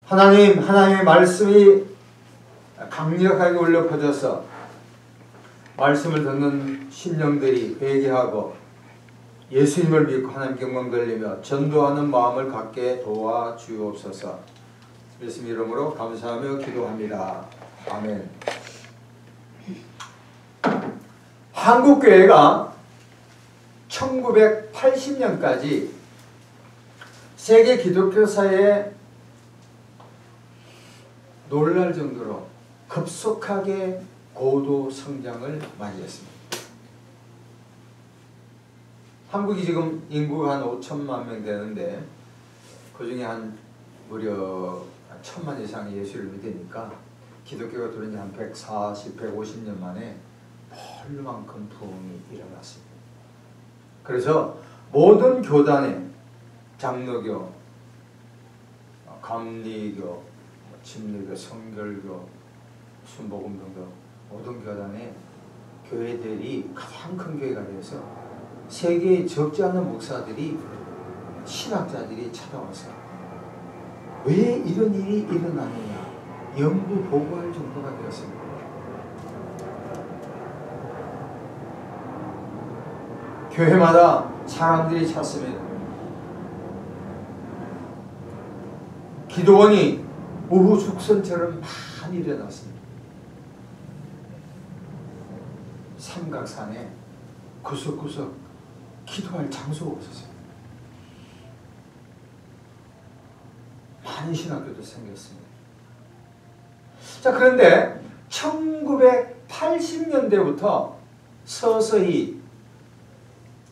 하나님의 말씀이 강력하게 울려 퍼져서 말씀을 듣는 심령들이 회개하고 예수님을 믿고 하나님께 영광 돌리며 전도하는 마음을 갖게 도와주옵소서. 예수님 이름으로 감사하며 기도합니다. 아멘. 한국교회가 1980년까지 세계 기독교사에 놀랄 정도로 급속하게 고도 성장을 맞이했습니다. 한국이 지금 인구가 한 5천만 명 되는데 그 중에 한 무려 1,000만 이상이 예수를 믿으니까 기독교가 들어온 지 한 140, 150년 만에 펄만큼 부흥이 일어났습니다. 그래서 모든 교단에 장로교, 감리교, 침례교, 성결교, 순복음 등등 모든 교단에 교회들이 가장 큰 교회가 되어서 세계에 적지 않은 목사들이 신학자들이 찾아와서 왜 이런 일이 일어나느냐 연구 보고할 정도가 되었습니다. 교회마다 사람들이 찾습니다. 기도원이 우후죽순처럼 많이 일어났습니다. 삼각산에 구석구석 기도할 장소가 없었어요. 많은 신학교도 생겼습니다. 자, 그런데 1980년대부터 서서히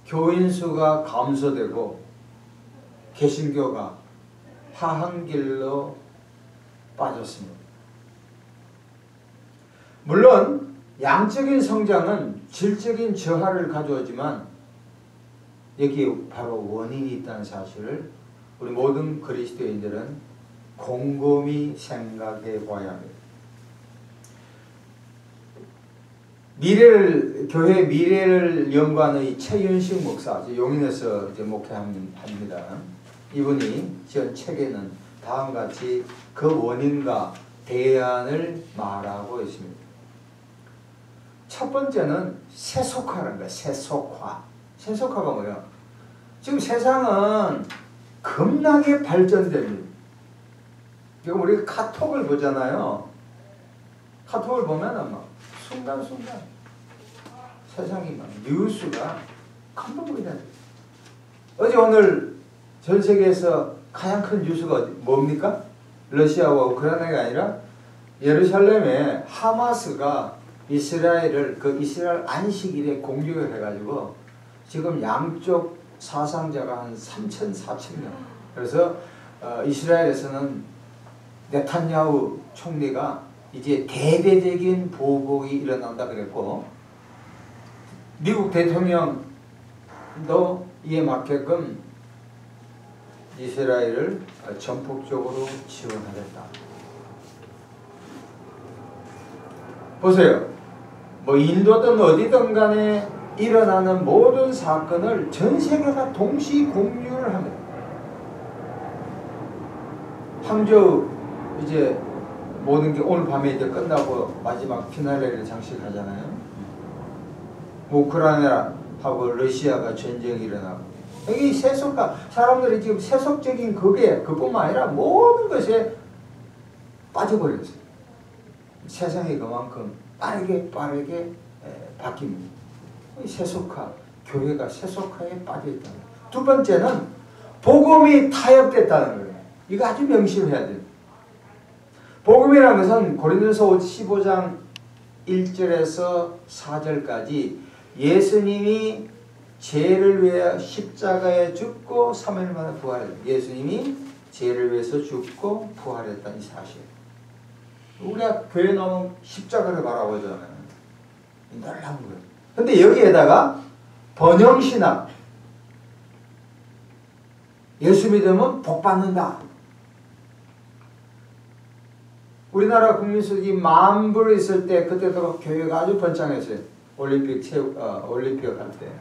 교인 수가 감소되고 개신교가 하한 길로 빠졌습니다. 물론 양적인 성장은 질적인 저하를 가져오지만 여기에 바로 원인이 있다는 사실을 우리 모든 그리스도인들은 곰곰이 생각해 봐야 합니다. 교회 미래를 연구하는 이 최윤식 목사, 용인에서 목회합니다. 이분이 지은 책에는 다음과 같이 그 원인과 대안을 말하고 있습니다. 첫 번째는 세속화라는 거야. 세속화. 세속화가 뭐야? 지금 세상은 겁나게 발전됩니다. 지금 우리가 카톡을 보잖아요. 카톡을 보면은 막 순간순간 세상이 막 뉴스가 깜빡거리다. 어제 오늘 전 세계에서 가장 큰 뉴스가 뭡니까? 러시아와 우크라이나가 아니라 예루살렘에 하마스가 이스라엘 안식일에 공격을 해가지고 지금 양쪽 사상자가 한 3천, 4천 명. 그래서 이스라엘에서는 네탄야후 총리가 이제 대대적인 보복이 일어난다 그랬고 미국 대통령도 이에 맞게끔 이스라엘을 전폭적으로 지원하겠다. 보세요. 뭐 인도든 어디든 간에 일어나는 모든 사건을 전 세계가 동시 공유를 합니다. 항저우 이제 모든 게 오늘 밤에 이제 끝나고 마지막 피날레를 장식하잖아요. 우크라이나하고 러시아가 전쟁이 일어나고 여기 세속화 사람들이 지금 세속적인 그뿐만 아니라 모든 것에 빠져버렸어요. 세상이 그만큼 빠르게 바뀝니다. 세속화, 교회가 세속화에 빠져있다는 거예요. 두 번째는 복음이 타협됐다는 거예요. 이거 아주 명심해야 돼요. 복음이라는 것은 고린도서 15장 1절에서 4절까지 예수님이 죄를 위해 십자가에 죽고 3일 만에 부활했다. 예수님이 죄를 위해서 죽고 부활했다. 이 사실. 우리가 교회 나오면 십자가를 바라보잖아요. 놀라운 거예요. 근데 여기에다가 번영신학, 예수 믿으면 복 받는다. 우리나라 국민수익이 10,000불 있을 때 그때도 교회가 아주 번창했어요. 올림픽 할 때.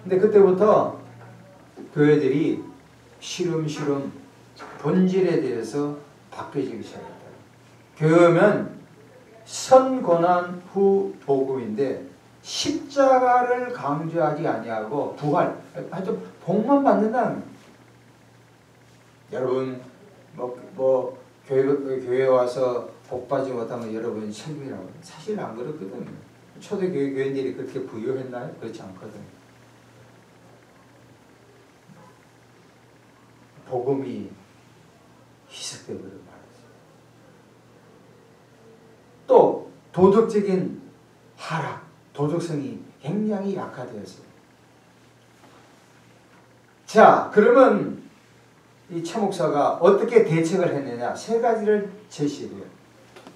근데 그때부터 교회들이 시름시름 본질에 대해서 바뀌어지기 시작했다. 교회면 선고난 후 복음인데 십자가를 강조하지 아니하고 부활, 하여튼 복만 받는다는. 여러분 교회 와서 복 받지 못하면 여러분 책임이라고. 사실 안 그렇거든요. 초대교회 교인들이 그렇게 부유했나요? 그렇지 않거든요. 복음이 희석되어버려 말았어요. 또 도덕적인 하락, 도덕성이 굉장히 약화되었어요. 자, 그러면 이 최 목사가 어떻게 대책을 했느냐? 세 가지를 제시해요.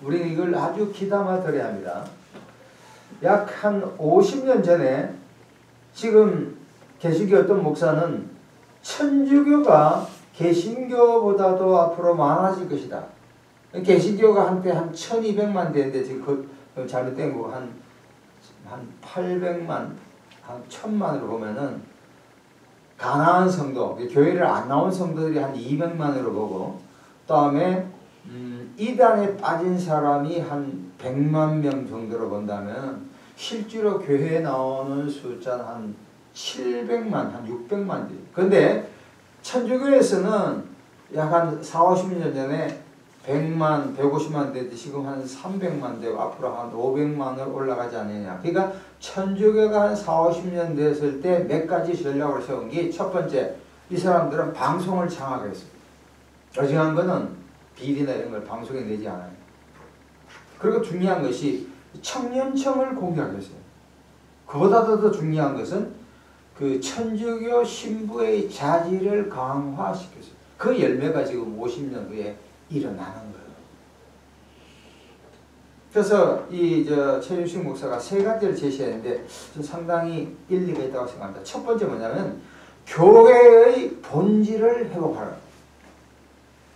우리는 이걸 아주 귀담아 들어야 합니다. 약 한 50년 전에 지금 개신교 어떤 목사는 천주교가 개신교보다도 앞으로 많아질 것이다. 개신교가 한때 한 1200만 되는데 지금 그 잘못된 거 한 800만, 한 1000만으로 보면은 가난한 성도, 교회를 안 나온 성도들이 한 200만으로 보고, 그 다음에 이단에 빠진 사람이 한 100만 명 정도로 본다면 실제로 교회에 나오는 숫자는 한 700만, 한 600만 돼. 근데 천주교에서는 약 한 40-50년 전에 100만, 150만 되는데 지금 한 300만 되고 앞으로 한 500만으로 올라가지 않느냐. 그러니까 천주교가 한 40-50년 됐을 때 몇 가지 전략을 세운 게 첫 번째, 이 사람들은 방송을 장악했어요. 어중한 거는 비리나 이런 걸 방송에 내지 않아요. 그리고 중요한 것이 청년청을 공략했어요. 그보다도 더 중요한 것은 그 천주교 신부의 자질을 강화시켰어요. 그 열매가 지금 50년 후에 일어나는 거예요. 그래서 최윤식 목사가 세 가지를 제시했는데 상당히 일리가 있다고 생각합니다. 첫 번째 뭐냐면 교회의 본질을 회복하라.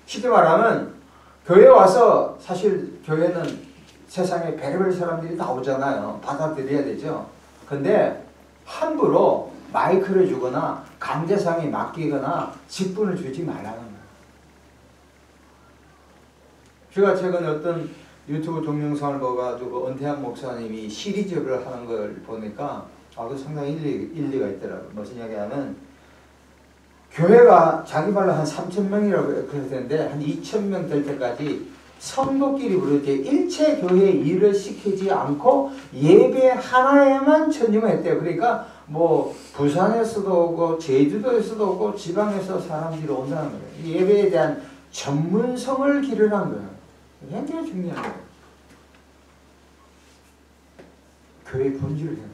쉽게 말하면 교회 와서 사실 교회는 세상에 별의별 사람들이 나오잖아요. 받아들여야 되죠. 근데 함부로 마이크를 주거나 강제상에 맡기거나 직분을 주지 말라는 거예요. 제가 최근에 어떤 유튜브 동영상을 봐가지고 은퇴한 목사님이 시리즈를 하는 걸 보니까 그 상당히 일리가 있더라고요. 무슨 이야기하면 교회가 자기 말로 한 3,000명이라고 그랬는데 한 2,000명 될 때까지 성도끼리 부르게 일체 교회 일을 시키지 않고 예배 하나에만 전념했대요. 그러니까 뭐 부산에서도 오고 제주도에서도 오고 지방에서 사람들이 온다는 거예요. 예배에 대한 전문성을 기르는 거예요. 굉장히 중요한 거예요. 교회의 본질을 해요.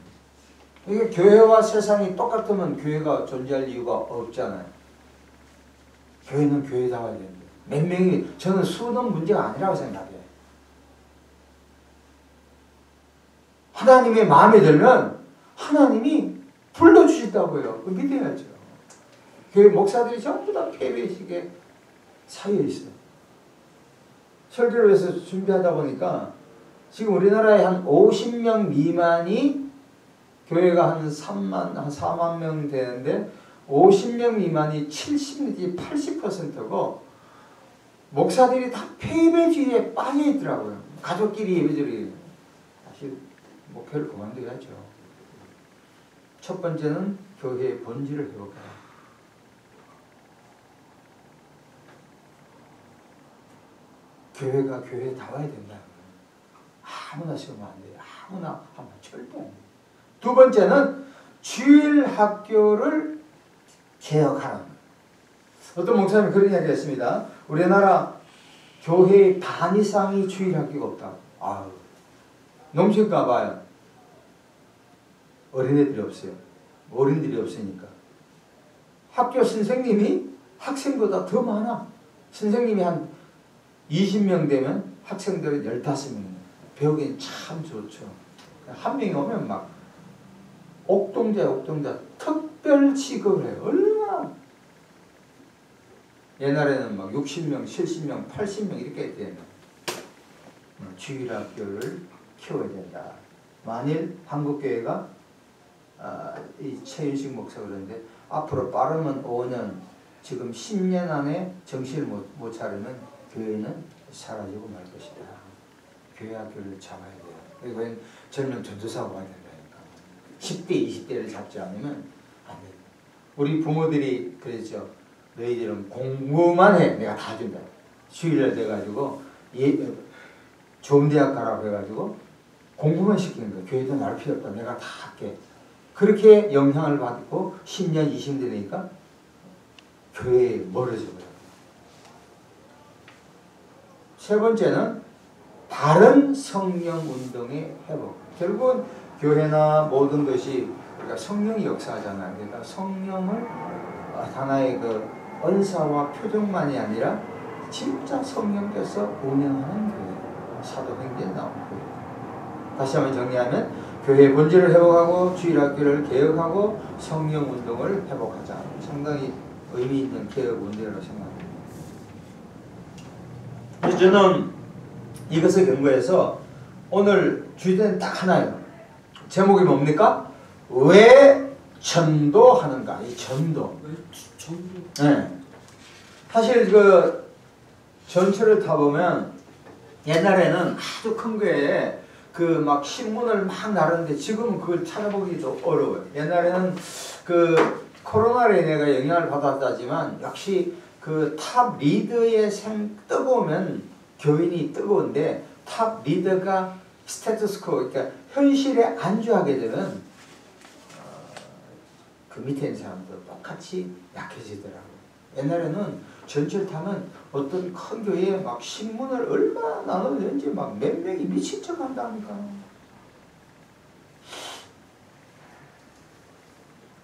이게 교회와 세상이 똑같으면 교회가 존재할 이유가 없잖아요. 교회는 교회다워야 됩니다. 몇 명이, 저는 수는 문제가 아니라고 생각해요. 하나님의 마음에 들면 하나님이 불러주신다고요. 그 믿어야죠. 교회 목사들이 전부 다 폐회식에 사이에 있어요. 설교를 해서 준비하다 보니까 지금 우리나라에 한 50명 미만이 교회가 한 4만 명 되는데 50명 미만이 70 내지 80%고 목사들이 다 폐배주의에 빠져 있더라고요. 가족끼리 예배드리고 사실 목회를 그만둬야죠. 첫 번째는 교회의 본질을 회복해라. 교회가 교회다워야 된다. 아무나 세우면 안 돼요. 아무나 하면 절대 안 돼요. 두 번째는 주일 학교를 개혁하는 거예요. 어떤 목사님이 그런 이야기 했습니다. 우리나라 교회의 반 이상이 주일 학교가 없다. 아유, 넘칠까 봐요. 어린애들이 없어요. 어른들이 없으니까. 학교 선생님이 학생보다 더 많아. 선생님이 한 20명 되면 학생들은 15명이에요. 배우기엔 참 좋죠. 한 명이 오면 막 옥동자 특별 취급을 해요. 얼마나. 옛날에는 막 60명, 70명, 80명 이렇게 되면 주일학교를 키워야 된다. 만일 한국교회가 이 최윤식 목사가 그러는데 앞으로 빠르면 5년, 지금 10년 안에 정신을 못 차리면 교회는 사라지고 말 것이다. 교회와 교회를 잡아야 돼요. 그리고 젊은 전도사가 와야 된다니까. 10대, 20대를 잡지 않으면 안 돼요. 우리 부모들이 그랬죠. 너희들은 공부만 해. 내가 다 준다. 주일날 돼가지고 좋은 대학 가라고 해가지고 공부만 시키는 거야. 교회도 나를 필요 없다. 내가 다 할게. 그렇게 영향을 받고 10년, 20년 되니까 교회에 멀어져 버려요. 세 번째는 바른 성령 운동의 회복. 결국은 교회나 모든 것이 우리가 성령이 역사하잖아요. 그러니까 성령을 하나의 그 은사와 표정만이 아니라 진짜 성령께서 운영하는 교회. 사도행전에 나온 교회. 다시 한번 정리하면 교회의 본질을 회복하고 주일학교를 개혁하고 성령 운동을 회복하자. 상당히 의미 있는 개혁 운동이라고 생각합니다. 그래서 저는 이것을 근거해서 오늘 주제는 딱 하나예요. 제목이 뭡니까? 왜 전도하는가? 이 전도. 왜 전도? 네. 사실 그 전철을 타보면 옛날에는 아주 큰 교회에 그 막 신문을 막 나르는데 지금은 그걸 찾아보기도 어려워요. 옛날에는 그 코로나로 인해가 영향을 받았다지만 역시 그 탑 리더의 뜨거우면 교인이 뜨거운데 탑 리더가 스테투스코, 그러니까 현실에 안주하게 되면 그 밑에 있는 사람도 똑같이 약해지더라고요. 옛날에는 전철 타면 어떤 큰 교회에 막 신문을 얼마나 나누는지 막 몇 명이 미친 척 한다니까.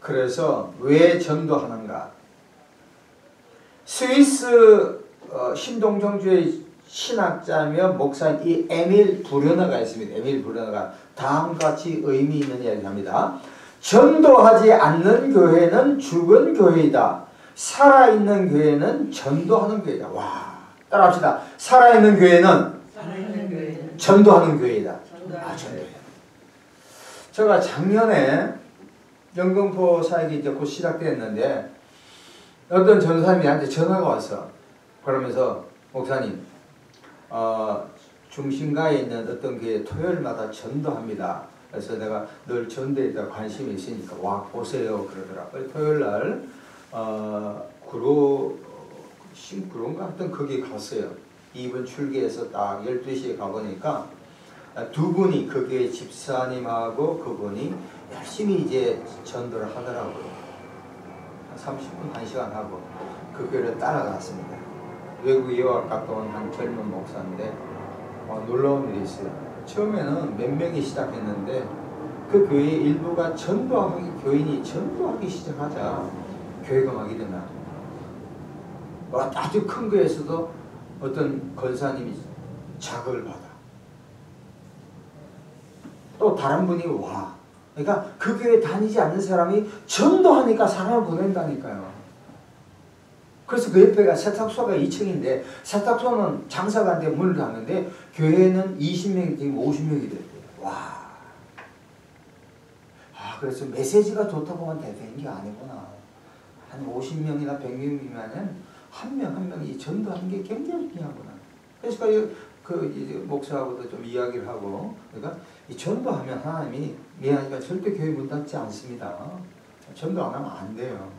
그래서 왜 전도하는가? 스위스 신동정주의 신학자며 목사인 이 에밀 부르너가 있습니다. 에밀 부르너가 다음과 같이 의미 있는 이야기를 합니다. 전도하지 않는 교회는 죽은 교회이다. 살아있는 교회는 전도하는 교회다. 와, 따라합시다. 살아있는 교회는 전도하는 교회이다. 전도예요. 제가 작년에 영등포 사역이 이제 곧 시작됐는데 어떤 전도사님이 나한테 전화가 왔어. 그러면서 목사님, 중심가에 있는 어떤 교회 토요일마다 전도합니다. 그래서 내가 늘 전도에 대해 관심이 있으니까 와 보세요 그러더라고요. 토요일날 구로인가 하여튼 거기 갔어요. 이번 출기해서 딱 12시에 가보니까 두 분이 그 교회 집사님하고 그분이 열심히 이제 전도를 하더라고요. 30분 1시간 하고 그 교회를 따라갔습니다. 외국 유학 갔다 온 한 젊은 목사인데 놀라운 일이 있어요. 처음에는 몇 명이 시작했는데 그 교회 일부가 교인이 전도하기 시작하자 교회가 막 일어나. 아주 큰 교회에서도 어떤 권사님이 자극을 받아. 또 다른 분이 와. 그러니까 그 교회 다니지 않는 사람이 전도하니까 사람을 보낸다니까요. 그래서 그 옆에가 세탁소가 2층인데 세탁소는 장사가 안 돼 문을 닫는데 교회는 20명이 되고 50명이 됐대요. 와. 그래서 메시지가 좋다고만 되는 게 아니구나. 한 50명이나 100명이면은 한 명 한 명이 전도하는 게 굉장히 중요하구나. 그래서 그 이제 목사하고도 좀 이야기를 하고, 그러니까 이 전도하면 하나님이 미안하니까 절대 교회 문 닫지 않습니다. 전도 안 하면 안 돼요.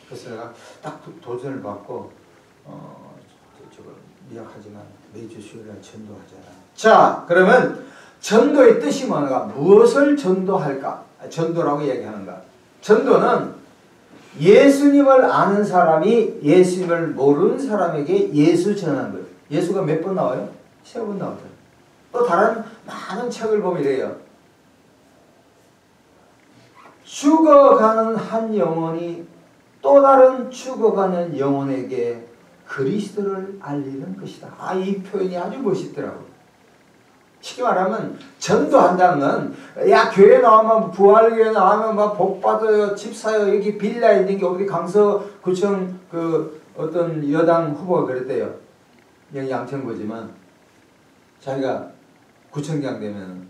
그래서 내가 딱 도전을 받고 미약하지만 매주 수요일에 전도하잖아. 자, 그러면 전도의 뜻이 뭔가? 무엇을 전도할까? 전도라고 얘기하는가? 전도는 예수님을 아는 사람이 예수님을 모르는 사람에게 예수 전하는 거예요. 예수가 몇 번 나와요? 3번 나오죠. 또 다른 많은 책을 보면 이래요. 죽어가는 한 영혼이 또 다른 죽어가는 영혼에게 그리스도를 알리는 것이다. 이 표현이 아주 멋있더라고요. 쉽게 말하면 전도한다는 건 야 교회 나오면 부활교회 나오면 막 복 받아요, 집 사요, 여기 빌라 있는 게 우리 강서구청 그 어떤 여당 후보가 그랬대요. 여기 양천구지만 자기가 구청장 되면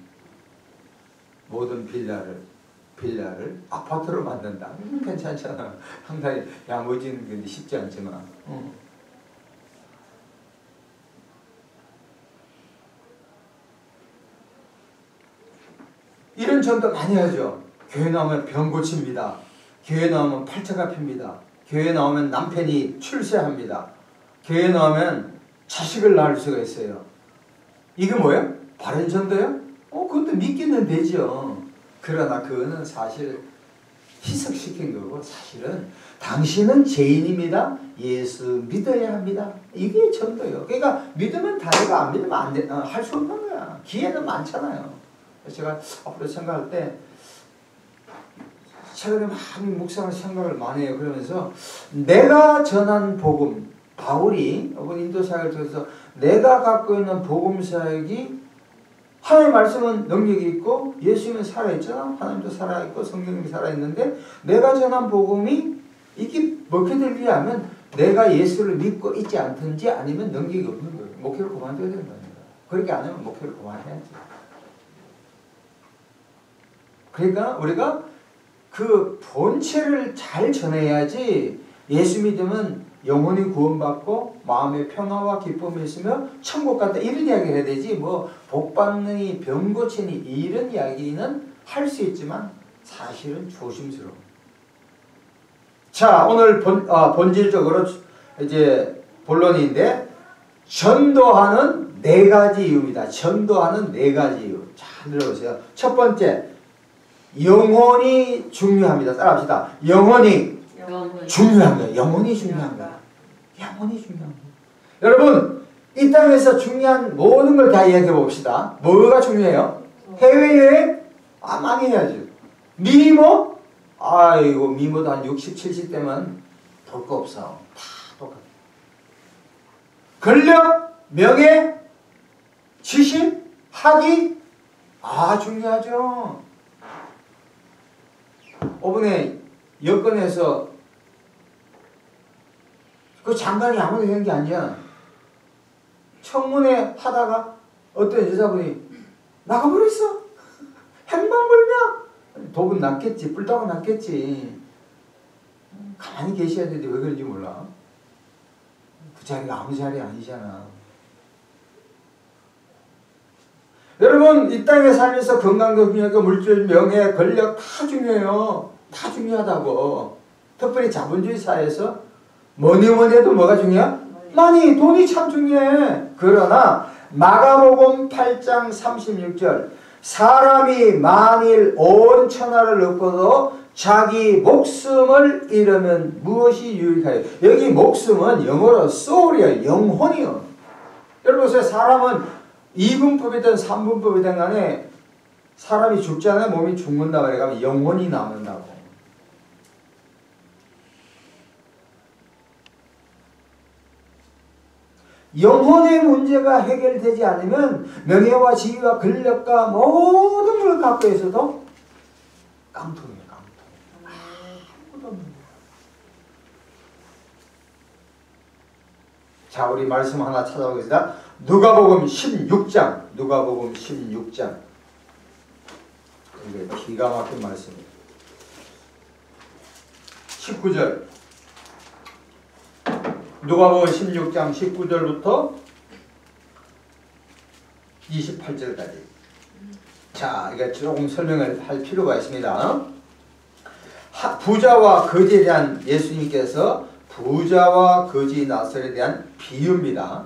모든 빌라를 아파트로 만든다. 괜찮잖아. 상당히 야무진 건데 쉽지 않지만. 이런 전도 많이 하죠. 교회 나오면 병 고칩니다. 교회 나오면 팔자가 핍니다. 교회 나오면 남편이 출세합니다. 교회 나오면 자식을 낳을 수가 있어요. 이게 뭐예요? 바른 전도요? 그것도 믿기는 되죠. 그러나 그거는 사실 희석시킨 거고, 사실은 당신은 죄인입니다. 예수 믿어야 합니다. 이게 전도예요. 그러니까 믿으면 다르고 안 믿으면 안 돼. 할 수 없는 거야. 기회는 많잖아요. 제가 앞으로 생각할 때 최근에 많이 묵상을 생각을 많이 해요. 그러면서 내가 전한 복음, 바울이 이번 인도 사역을 통해서 내가 갖고 있는 복음 사역이 하나님의 말씀은 능력이 있고 예수님은 살아있잖아. 하나님도 살아있고 성령님이 살아있는데 내가 전한 복음이 이게 먹게 되기 하면 내가 예수를 믿고 있지 않든지 아니면 능력이 없는 거예요. 목회를 그만둬야 되는 겁니다. 그렇게 안 하면 목회를 그만해야지. 그러니까 우리가 그 본체를 잘 전해야지 예수 믿으면 영혼이 구원받고 마음의 평화와 기쁨이 있으며 천국 갔다 이런 이야기를 해야 되지 뭐 복받느니 병 고치니 이런 이야기는 할 수 있지만 사실은 조심스러워. 자, 오늘 본질적으로 이제 본론인데 전도하는 4가지 이유입니다. 전도하는 4가지 이유. 자, 들어보세요. 첫 번째, 영혼이 중요합니다. 따라합시다. 영혼이 중요한 거예요. 영혼이 중요한 거예요. 영혼이 중요한 거예요. 여러분, 이 땅에서 중요한 모든 걸 다 이야기해 봅시다. 뭐가 중요해요? 해외여행? 많이 해야죠. 미모? 아이고, 미모도 한 60, 70대면 볼 거 없어. 다 똑같아. 권력? 명예? 지식? 학위? 중요하죠. 이번에 여권에서 그 장관이 아무나 되는 게 아니야. 청문회 하다가 어떤 여자분이 나가버렸어. 행방불명. 독은 났겠지. 뿔따가 났겠지. 가만히 계셔야 되는데 왜 그런지 몰라. 그 자리가 아무 자리 아니잖아. 여러분, 이 땅에 살면서 건강도 중요하고 물질, 명예, 권력 다 중요해요. 다 중요하다고. 특별히 자본주의 사회에서 뭐니 해도 뭐가 중요해? 많이, 돈이 참 중요해. 그러나 마가복음 8장 36절 사람이 만일 온 천하를 얻고도 자기 목숨을 잃으면 무엇이 유익하여? 여기 목숨은 영어로 soul이에요. 영혼이요. 여러분 보세요. 사람은 2분법이든 3분법이든 간에 사람이 죽지 않으면 몸이 죽는다 그래가면 영혼이 남는다고. 영혼의 문제가 해결되지 않으면 명예와 지위와 권력과 모든 걸 갖고 있어도 깡통이에요. 깡통. 자, 우리 말씀 하나 찾아보겠습니다. 누가복음 16장. 누가복음 16장. 이게 기가 막힌 말씀이에요. 19절. 누가복음 16장 19절부터 28절까지. 자, 이게 조금 설명을 할 필요가 있습니다. 부자와 거지에 대한 예수님께서 부자와 거지 나설에 대한 비유입니다.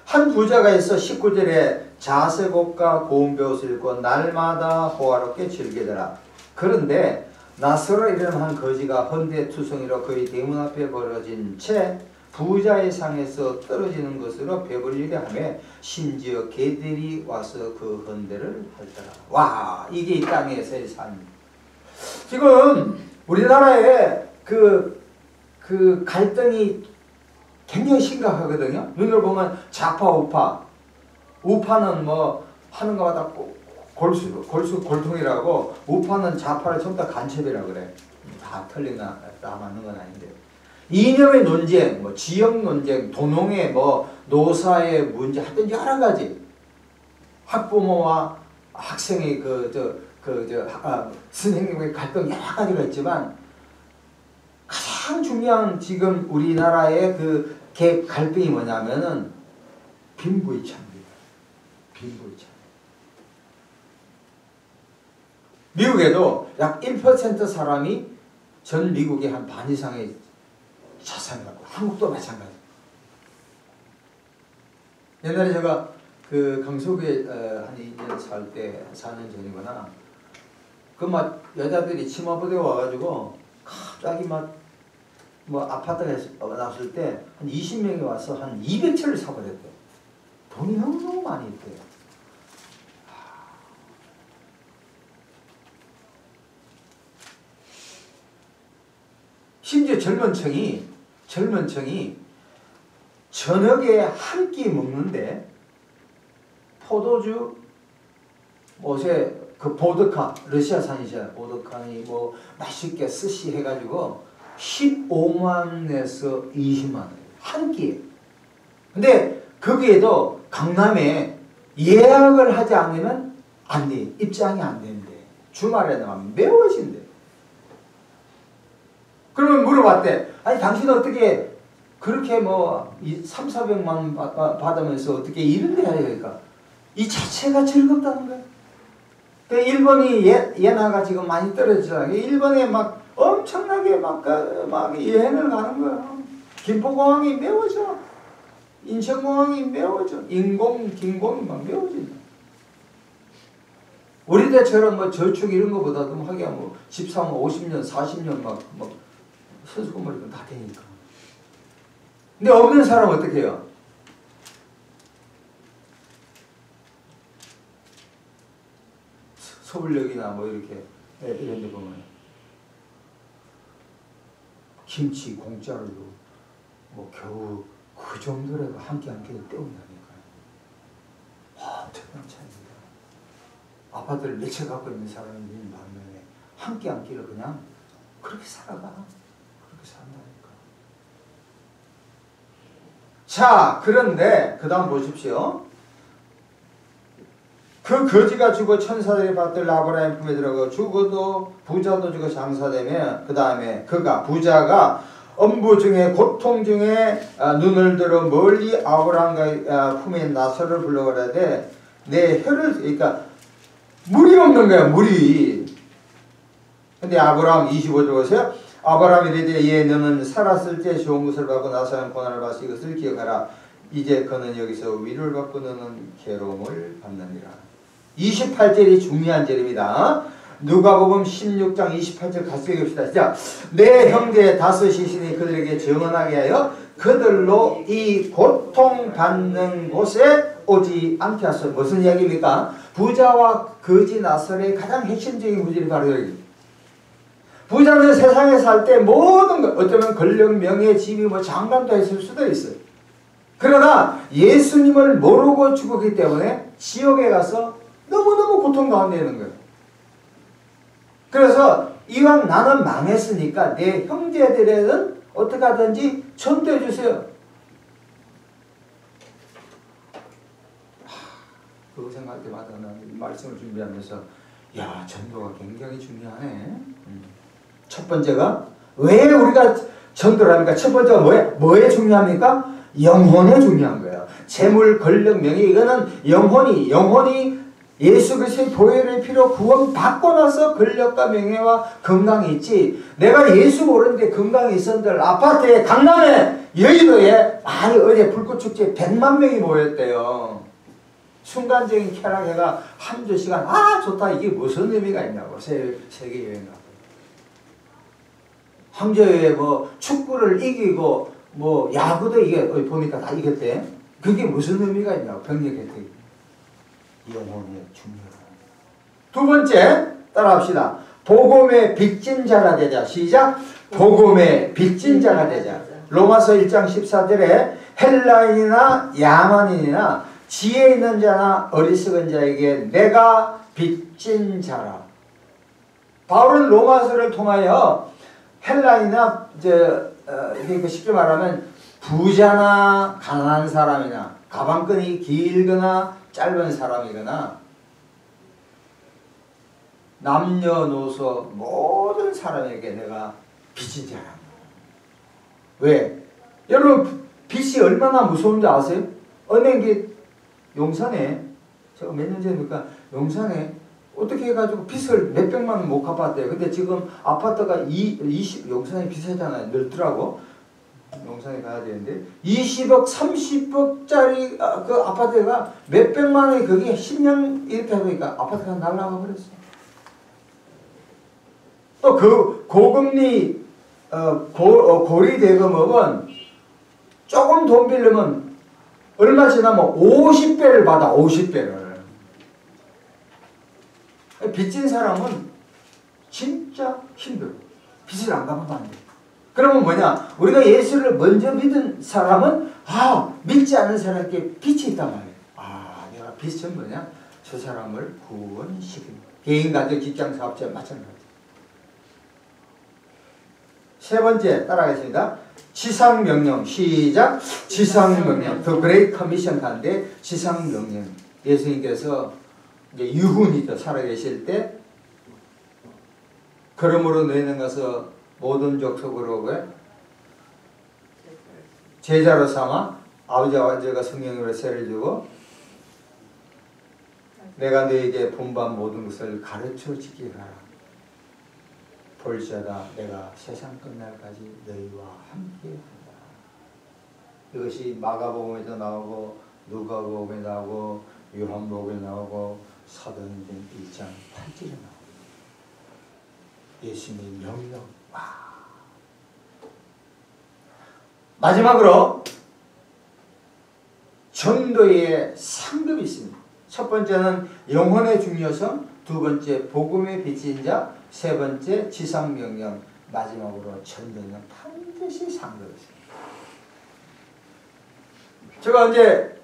한 부자가 있어 19절에 자색옷과 고운 벼옷을 입고 날마다 호화롭게 즐기더라. 그런데 나서로 이르는 한 거지가 헌대투성이로 그의 대문 앞에 벌어진 채 부자의 상에서 떨어지는 것으로 배불리려 하며 심지어 개들이 와서 그 헌대를 핥더라. 와, 이게 이 땅에서의 삶. 지금 우리나라에 그 갈등이 굉장히 심각하거든요. 눈으로 보면 좌파 우파. 우파는 뭐 하는 거마다 골통이라고, 우파는 좌파를 전부 다 간첩이라고 그래. 다 틀리나 다 맞는 건 아닌데. 이념의 논쟁, 뭐 지역 논쟁, 도농의 뭐 노사의 문제, 하여튼 여러 가지. 학부모와 학생의 선생님의 갈등 여러 가지가 있지만 가장 중요한 지금 우리나라의 그 갈등이 뭐냐면은 빈부의차입니다. 빈부의차. 미국에도 약 1% 사람이 전 미국의 한 반 이상의 자산을 갖고, 한국도 마찬가지. 옛날에 제가 그 강서구에 한 2년 살 때, 4년 전이거나, 그 막 여자들이 치마부대 와가지고 갑자기 막 뭐 아파트에 나왔을 때 한 20명이 와서 한 200채를 사버렸대요. 돈이 너무너무 많이 있대요. 심지어 젊은 층이 저녁에 한 끼 먹는데 포도주, 옷에 그 보드카, 러시아산이잖아요. 보드카니 뭐 맛있게 스시 해가지고 15만에서 20만 원 한 끼에. 근데 거기에도 강남에 예약을 하지 않으면 안 돼. 입장이 안 된대. 주말에는 매워진대. 그러면 물어봤대. 아니 당신 어떻게 그렇게 뭐 3,400만 받으면서 어떻게 이런 데 해야 될까? 이 자체가 즐겁다는 거야. 일본이 엔화가 지금 많이 떨어지잖아. 일본에 막 엄청나게 막 여행을 가는 거야. 김포공항이 메워져. 인천공항이 메워져. 긴공이 막 메워진다. 우리 때처럼 뭐 저축 이런 거보다도 하기야 뭐 집 사면 50년, 40년 막 선수건물이면 다 되니까. 근데 없는 사람은 어떻게 해요? 서울역이나 뭐 이렇게 이런 데 보면 김치 공짜로 뭐 겨우 그 정도라도 한 끼를 때운다니까요. 엄청난 차이입니다. 아파트를 몇 채 갖고 있는 사람이 있는 반면에 한 끼를 그냥 그렇게 살아가. 그렇게 산다니까. 자, 그런데 그 다음 보십시오. 그 거지가 죽어 천사들의 밭들 아브라함 품에 들어가 죽어도 부자도 죽어 장사되면 그 다음에 부자가 엄부 중에 고통 중에 눈을 들어 멀리 아브라함과 품에 나서를 불러가라되 내 혀를 그러니까 물이 없는 거야. 물이. 근데 아브라함 25절 보세요. 아브라함이 이르되 예 너는 살았을 때 좋은 것을 받고 나서는 고난을 받으시 이것을 기억하라. 이제 그는 여기서 위로를 받고 너는 괴로움을 받느니라. 28절이 중요한 절입니다. 누가복음 16장 28절 같이 읽읍시다. 자, 내 형제 다섯이 있으니 그들에게 정언하게 하여 그들로 이 고통받는 곳에 오지 않게 하소서. 무슨 이야기입니까? 부자와 거지 나설의 가장 핵심적인 구절이 바로 여기. 부자는 세상에 살 때 모든 것, 어쩌면 권력, 명예, 지위, 뭐 장관도 했을 수도 있어요. 그러나 예수님을 모르고 죽었기 때문에 지옥에 가서 너무너무 고통 가운데 있는 거예요. 그래서 이왕 나는 망했으니까 내 형제들에는 어떻게 하든지 전도해 주세요. 그거 생각할 때마다 나는 말씀을 준비하면서 야, 전도가 굉장히 중요하네. 첫 번째가 왜 우리가 전도를 합니까? 첫 번째가 뭐에 중요합니까? 영혼에 중요한 거예요. 재물, 권력, 명예 이거는 영혼이 예수 그리스도의 보혈의 피로 구원받고 나서 권력과 명예와 건강이 있지. 내가 예수 모르는데 건강이 있었는데 아파트에 강남에 여의도에 어제 불꽃축제 100만 명이 모였대요. 순간적인 쾌락해가 한두 시간 좋다 이게 무슨 의미가 있냐고. 세계 여행 가고 황제에 뭐 축구를 이기고 뭐 야구도 이게 보니까 다 이겼대. 그게 무슨 의미가 있냐고. 병력 혜택. 영혼이 중요하다. 두 번째 따라합시다. 복음의 빚진 자가 되자. 시작. 복음의 빚진 자가 되자. 로마서 1장 14절에 헬라인이나 야만인이나 지혜 있는 자나 어리석은 자에게 내가 빚진 자라. 바울은 로마서를 통하여 헬라인이나 쉽게 말하면 부자나 가난한 사람이나 가방끈이 길거나 짧은 사람이거나 남녀노소 모든 사람에게 내가 빚진 자라. 왜? 여러분 빚이 얼마나 무서운지 아세요? 은행기 용산에 제가 몇 년 전이니까 용산에 어떻게 해가지고 빚을 몇백만 원 못 갚았대요. 근데 지금 아파트가 20, 용산이 비싸잖아요. 넓더라고. 용산에 가야 되는데 20억, 30억짜리 그 아파트가 몇백만 원이 그게 10년 이렇게 하니까 아파트가 날아가 버렸어. 또 그 고금리 고리 대금업은 조금 돈 빌리면 얼마 지나면 50배를 받아. 50배를. 빚진 사람은 진짜 힘들어. 빚을 안 갚으면 안 돼. 그러면 뭐냐? 우리가 예수를 먼저 믿은 사람은 믿지 않는 사람에게 빚이 있단 말이에요. 내가 빚은 뭐냐? 저 사람을 구원시키는 거예요. 개인, 가족, 직장, 사업자 마찬가지. 세 번째 따라가겠습니다. 지상명령. 시작. 지상명령. The Great Commission 가는데 지상명령. 예수님께서 이제 유훈이죠. 살아계실 때 그러므로 너희는 가서 모든 족속으로 제자로 삼아 아버지와 아버지가 성령으로 세를 주고 내가 너희에게 분부한 모든 것을 가르쳐 지키게 하라. 볼지어다 내가 세상 끝날까지 너희와 함께한다. 이것이 마가복음에도 나오고 누가복음에 나오고 요한복음에 나오고 사도행전 1장 8절에 나오고 예수님의 명령. 마지막으로 전도의 상급이 있습니다. 첫 번째는 영혼의 중요성, 두 번째 복음의 빚진 자, 세 번째 지상명령, 마지막으로 전도는 반드시 상급이 있습니다. 제가 언제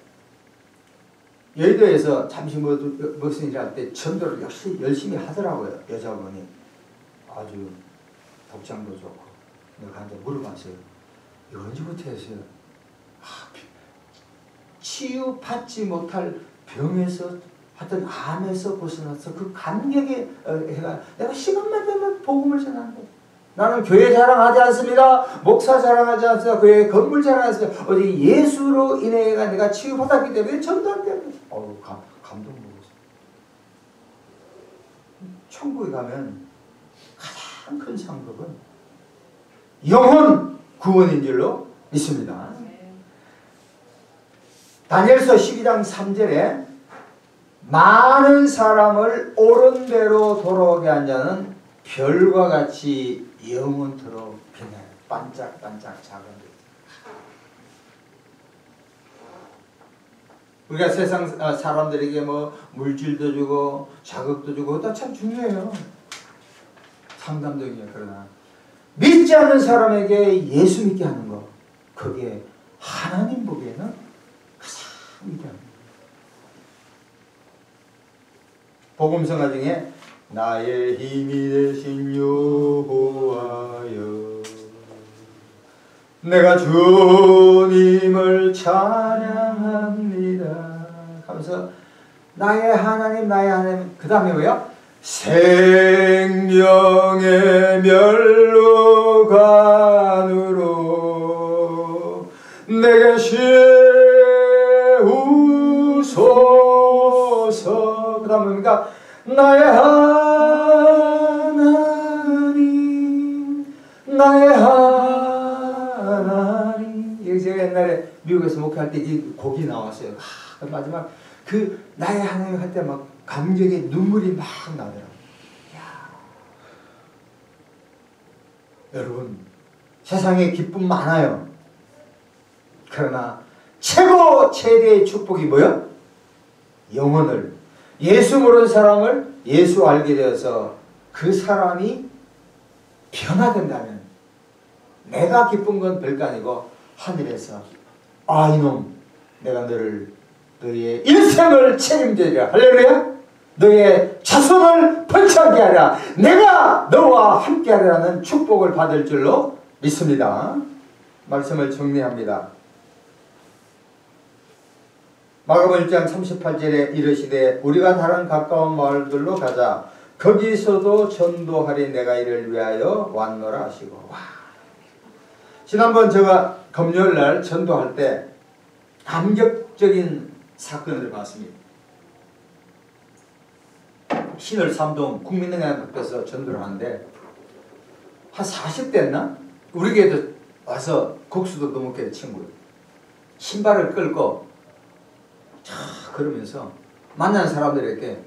여의도에서 잠시 무슨 일을 할 때 전도를 역시 열심히 하더라고요. 여자분이 아주 복장도 좋고. 내가 한테 물어봤어요. 이거 언제부터 했어요? 치유받지 못할 병에서 하여튼 암에서 벗어나서 그 감격에 해가 내가 시간만 되면 복음을 전하는데 나는 교회 자랑하지 않습니다. 목사 자랑하지 않습니다. 교회 건물 자랑하지 않습니다. 어디 예수로 인해 내가 치유받았기 때문에 전도한대. 감동 먹었어. 천국에 가면 가장 큰 상급은 영혼 구원인 줄로 믿습니다. 다니엘서 12장 3절에 많은 사람을 옳은 대로 돌아오게 한 자는 별과 같이 영원토록 빛나요. 반짝반짝 작은 것. 우리가 세상 사람들에게 물질도 주고 자극도 주고 그것도 참 중요해요. 상담적이에요. 그러나 믿지 않는 사람에게 예수 믿게 하는 거, 그게 하나님 보기에는 가장 위대합니다. 복음성가 중에 나의 힘이 되신 여호와여 내가 주님을 찬양합니다 하면서 나의 하나님 그 다음에 뭐요? 생명의 멸루관으로 내게 세우소서. 그 다음 뭡니까? 나의 하나님 이게 제가 옛날에 미국에서 목회할 때 이 곡이 나왔어요. 마지막 그 나의 하나님 할 때 막 감격에 눈물이 막 나더라고요. 여러분 세상에 기쁨 많아요. 그러나 최대의 축복이 뭐요? 영혼을 예수 모르는 사람을 예수 알게 되어서 그 사람이 변화된다면 내가 기쁜 건 별거 아니고 하늘에서 이놈 내가 너의 일생을 책임지리라. 할렐루야. 너의 자손을 번창하게 하라. 내가 너와 함께 하리라는 축복을 받을 줄로 믿습니다. 말씀을 정리합니다. 마가복음 1장 38절에 이르시되 우리가 다른 가까운 마을들로 가자. 거기서도 전도하리 내가 이를 위하여 왔노라 하시고. 지난번 제가 금요일날 전도할 때 감격적인 사건을 봤습니다. 신월 삼동 국민은행 앞에서 전도를 하는데 한 40대였나? 우리 교회도 와서 국수도 먹게 친구 신발을 끌고 그러면서 만나는 사람들에게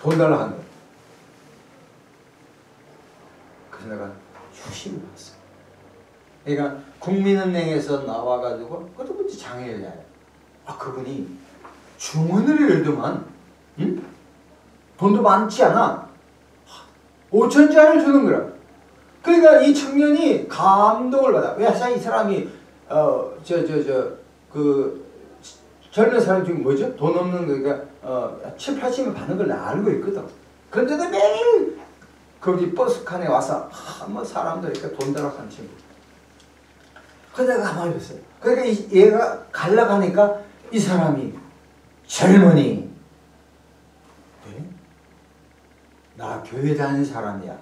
돈 달라 하는 거야. 그래서 내가 유심히 봤어. 그러니까 국민은행에서 나와가지고 그것도 뭔지 장애여자야. 그분이 주머니를 열더만 응? 돈도 많지 않아. 5천짜리를 주는 거야. 그러니까 이 청년이 감동을 받아. 왜 이 사람이 젊은 사람 중에 뭐죠? 돈 없는 거니까 7, 80만 받는 걸 나 알고 있거든. 그런데도 매일 거기 버스칸에 와서 뭐 사람들 이렇게 돈 달라고 하는 친구. 그래서 내가 가만히 봤어요. 그러니까 얘가 가려고 하니까 이 사람이 젊은이 네? 나 교회 다니는 사람이야.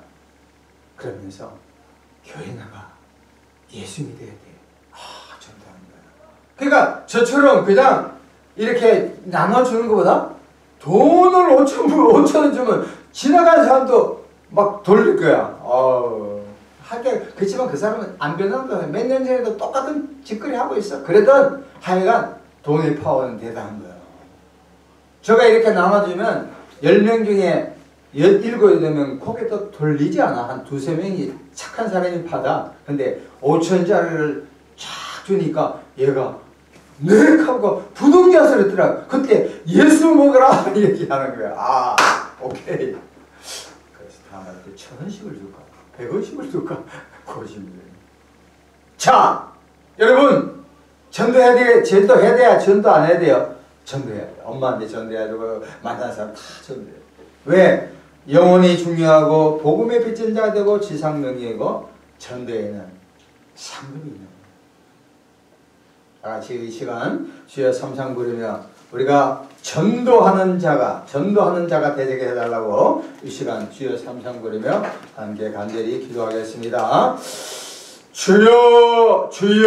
그러면서 교회 나가 예수 믿어야 돼. 전도하는 거야. 그러니까 저처럼 그냥 이렇게 나눠주는 것보다 돈을 5천 원 주면 지나가는 사람도 막 돌릴 거야. 그렇지만 그 사람은 안 변한 거야. 몇 년 전에도 똑같은 짓거리 하고 있어. 그래도 하여간 돈의 파워는 대단한 거야. 저가 이렇게 나눠주면 10명 중에 17, 8명 고개 또 돌리지 않아. 한 2, 3명이 착한 사람이 받아. 근데 5천짜리를 쫙 주니까 얘가 네 하고 부동자서 그랬더라. 그때 예수 먹으라 얘기하는 거야. 오케이. 그래서 다음에 1,000원씩을 줄까? 100원씩을 줄까? 고심을. 자, 여러분 전도해야 돼. 전도해야 돼야 전도 안 해야 돼요? 전도해야 돼. 엄마한테 전도해야 되고 만나는 사람 다 전도해. 왜? 영혼이 중요하고 복음의 빚진 자가 되고 지상명예고 전도에는 상급이 있는 거예요. 같이 이 시간 주여 삼상 부르며 우리가 전도하는 자가 되게 해달라고 이 시간 주여 삼상 부르며 함께 간절히 기도하겠습니다. 주여 주여